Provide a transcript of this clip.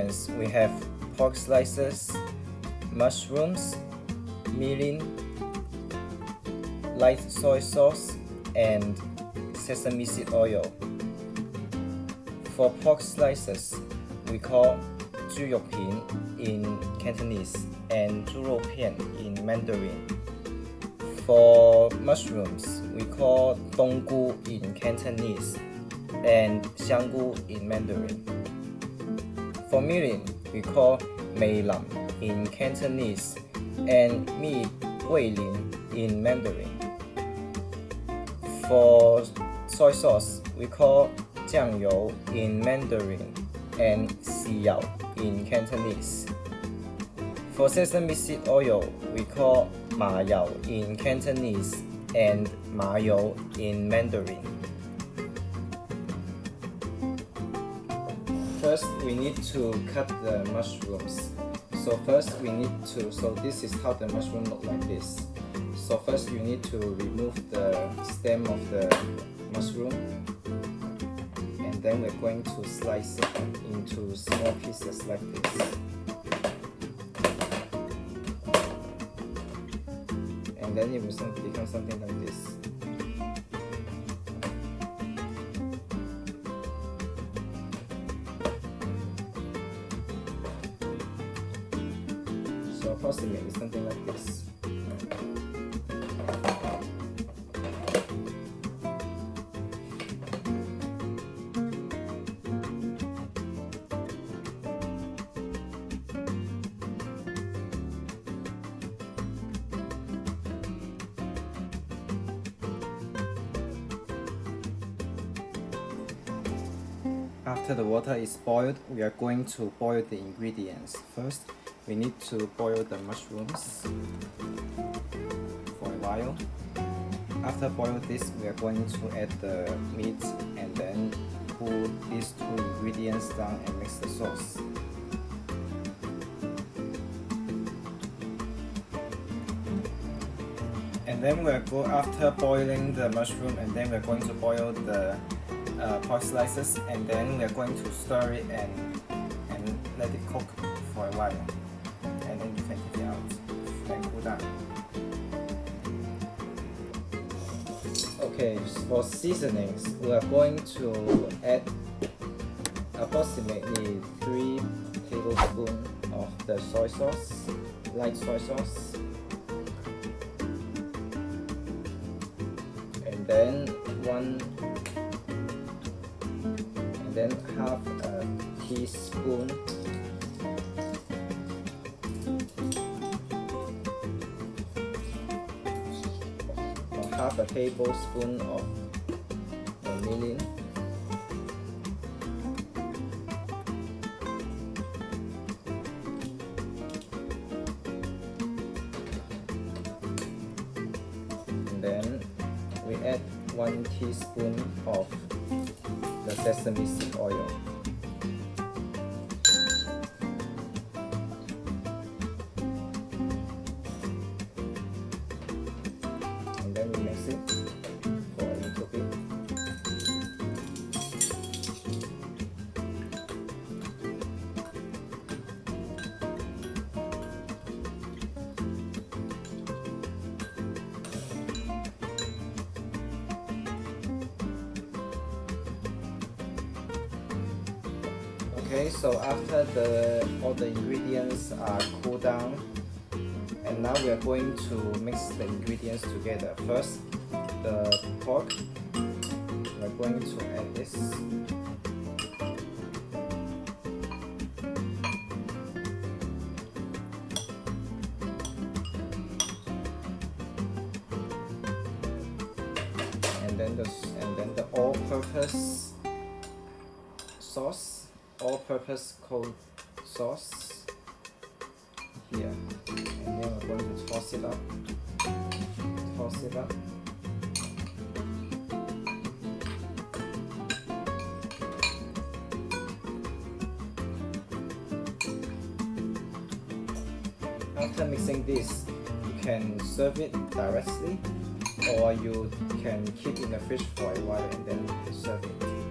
ingredients, we have pork slices, mushrooms, mirin, light soy sauce, and sesame seed oil. For pork slices, we call 猪肉片 in Cantonese and 猪肉片 in Mandarin. For mushrooms, we call 冬菇 in Cantonese and 香菇 in Mandarin. For mirin, we call 美林 in Cantonese and 蜜味林 in Mandarin. For soy sauce, we call 酱油 in Mandarin and 豉油 in Cantonese. For sesame seed oil, we call 麻油 in Cantonese and 麻油 in Mandarin. First, we need to cut the mushrooms. So this is how the mushroom look like this. So first you need to remove the stem of the mushroom, and then we're going to slice it into small pieces like this. And then it will become something like this. So approximately something like this. After the water is boiled, we are going to boil the ingredients. First, we need to boil the mushrooms for a while. After boil this, we are going to add the meat and then put these two ingredients down and mix the sauce. And then after boiling the mushroom, and then we're going to boil the pork slices, and then we're going to stir it and let it cook for a while, and then you can take it out and cool down. Okay, for seasonings, we are going to add approximately 3 tablespoons of the soy sauce, light soy sauce, and then half a teaspoon or half a tablespoon of mirin, and then we add 1 teaspoon of the sesame seed oil. And then we mix it for a little bit. Okay, so after all the ingredients are cooled down, and now we are going to mix the ingredients together. First, the pork, we're going to add this. And then the all-purpose sauce. All-purpose cold sauce here, and then we're going to toss it up. After mixing this, you can serve it directly, or you can keep in the fridge for a while and then serve it.